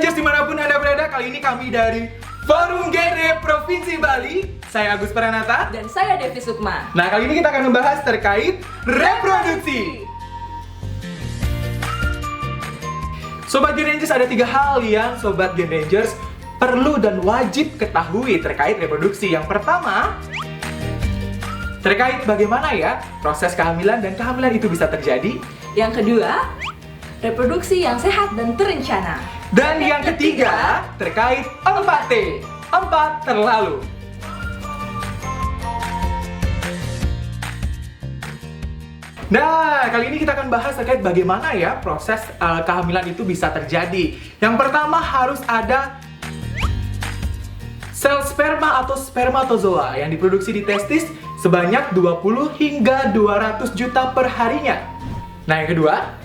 Rangers dimanapun Anda berada, kali ini kami dari Forum Genre Provinsi Bali. Saya Agus Pranata. Dan saya Devi Sukma. Nah, kali ini kita akan membahas terkait reproduksi. Sobat Gen Rangers, ada 3 hal yang Sobat Gen Rangers perlu dan wajib ketahui terkait reproduksi. Yang pertama, terkait bagaimana ya proses kehamilan dan kehamilan itu bisa terjadi. Yang kedua, reproduksi yang sehat dan terencana. Dan yang ketiga, terkait 4T, 4 terlalu. Nah, kali ini kita akan bahas terkait bagaimana ya proses kehamilan itu bisa terjadi. Yang pertama harus ada sel sperma atau spermatozoa yang diproduksi di testis sebanyak 20 hingga 200 juta per harinya. Nah, yang kedua,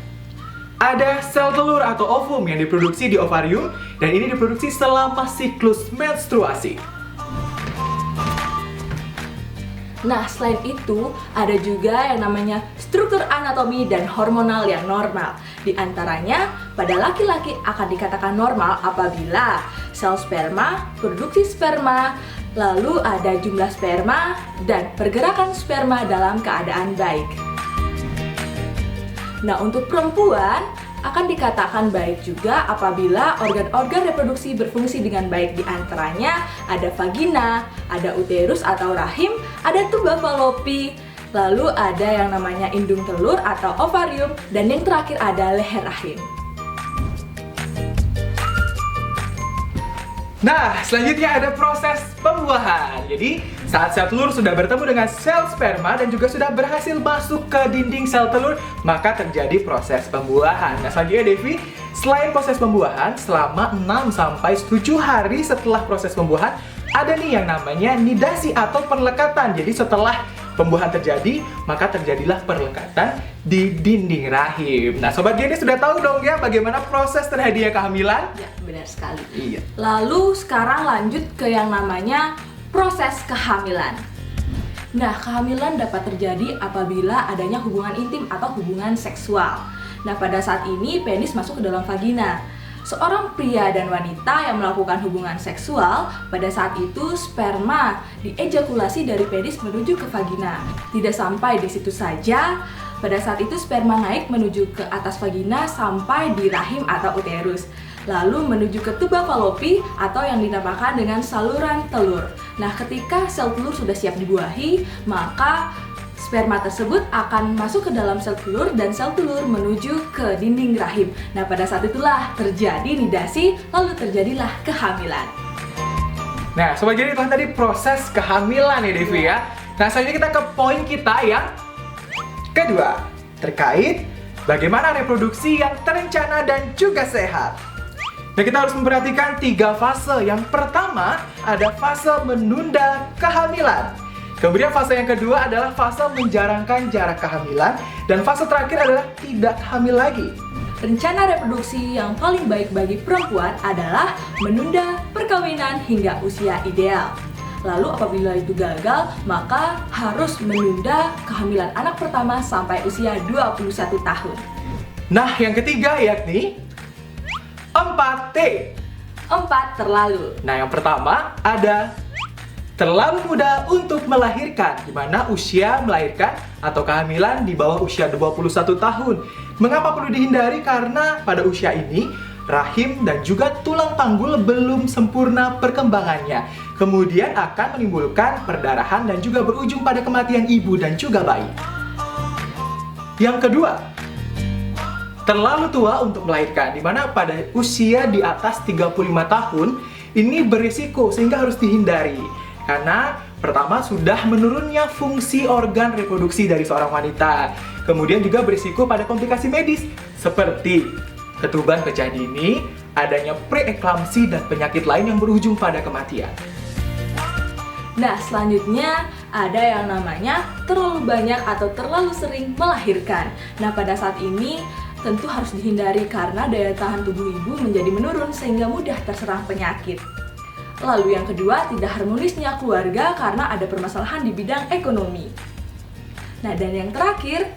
ada sel telur atau ovum yang diproduksi di ovarium dan ini diproduksi selama siklus menstruasi. Nah, selain itu, ada juga yang namanya struktur anatomi dan hormonal yang normal. Di antaranya, pada laki-laki akan dikatakan normal apabila sel sperma, produksi sperma, lalu ada jumlah sperma, dan pergerakan sperma dalam keadaan baik. Nah, untuk perempuan akan dikatakan baik juga apabila organ-organ reproduksi berfungsi dengan baik. Di antaranya ada vagina, ada uterus atau rahim, ada tuba fallopi, lalu ada yang namanya indung telur atau ovarium, dan yang terakhir ada leher rahim. Nah, selanjutnya ada proses pembuahan. Jadi, saat sel telur sudah bertemu dengan sel sperma dan juga sudah berhasil masuk ke dinding sel telur, maka terjadi proses pembuahan. Nah, selanjutnya Devi, selain proses pembuahan, selama 6-7 hari setelah proses pembuahan, ada nih yang namanya nidasi atau perlekatan. Jadi, setelah pembuahan terjadi, maka terjadilah perlekatan di dinding rahim. Nah, Sobat Geni sudah tahu dong ya bagaimana proses terjadinya kehamilan? Ya, benar sekali. Iya. Lalu sekarang lanjut ke yang namanya proses kehamilan. Nah, kehamilan dapat terjadi apabila adanya hubungan intim atau hubungan seksual. Nah, pada saat ini penis masuk ke dalam vagina. Seorang pria dan wanita yang melakukan hubungan seksual, pada saat itu sperma diejakulasi dari penis menuju ke vagina. Tidak sampai di situ saja, pada saat itu sperma naik menuju ke atas vagina sampai di rahim atau uterus. Lalu menuju ke tuba fallopi atau yang dinamakan dengan saluran telur. Nah, ketika sel telur sudah siap dibuahi, maka sperma tersebut akan masuk ke dalam sel telur dan sel telur menuju ke dinding rahim. Nah, pada saat itulah terjadi nidasi, lalu terjadilah kehamilan. Nah, Sobat Geni, itu tadi proses kehamilan ya Devi ya. Nah, selanjutnya kita ke poin kita yang kedua, terkait bagaimana reproduksi yang terencana dan juga sehat. Nah, kita harus memperhatikan 3 fase. Yang pertama, ada fase menunda kehamilan. Kemudian fase yang kedua adalah fase menjarangkan jarak kehamilan. Dan fase terakhir adalah tidak hamil lagi. Rencana reproduksi yang paling baik bagi perempuan adalah menunda perkawinan hingga usia ideal. Lalu apabila itu gagal, maka harus menunda kehamilan anak pertama sampai usia 21 tahun. Nah, yang ketiga yakni 4T. 4 terlalu. Nah, yang pertama ada terlalu muda untuk melahirkan, di mana usia melahirkan atau kehamilan di bawah usia 21 tahun. Mengapa perlu dihindari? Karena pada usia ini, rahim dan juga tulang panggul belum sempurna perkembangannya. Kemudian akan menimbulkan perdarahan dan juga berujung pada kematian ibu dan juga bayi. Yang kedua, terlalu tua untuk melahirkan, di mana pada usia di atas 35 tahun, ini berisiko sehingga harus dihindari. Karena pertama sudah menurunnya fungsi organ reproduksi dari seorang wanita. Kemudian juga berisiko pada komplikasi medis seperti ketuban pecah dini, adanya preeklamsi dan penyakit lain yang berujung pada kematian. Nah, selanjutnya ada yang namanya terlalu banyak atau terlalu sering melahirkan. Nah, pada saat ini tentu harus dihindari karena daya tahan tubuh ibu menjadi menurun sehingga mudah terserang penyakit. Lalu yang kedua, tidak harmonisnya keluarga karena ada permasalahan di bidang ekonomi. Nah, dan yang terakhir,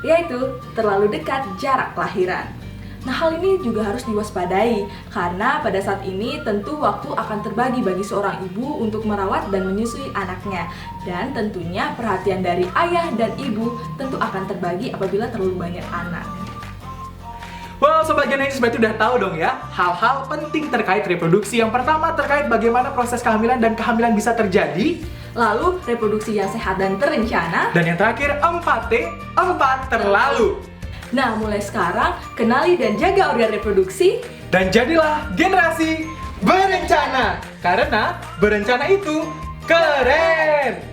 yaitu terlalu dekat jarak kelahiran. Nah, hal ini juga harus diwaspadai karena pada saat ini tentu waktu akan terbagi bagi seorang ibu untuk merawat dan menyusui anaknya. Dan tentunya perhatian dari ayah dan ibu tentu akan terbagi apabila terlalu banyak anak. Well, Sobat Genesis berarti udah tahu dong ya hal-hal penting terkait reproduksi. Yang pertama terkait bagaimana proses kehamilan dan kehamilan bisa terjadi. Lalu, reproduksi yang sehat dan terencana. Dan yang terakhir 4T, 4 terlalu. Nah, mulai sekarang, kenali dan jaga organ reproduksi. Dan jadilah generasi berencana. Karena berencana itu keren.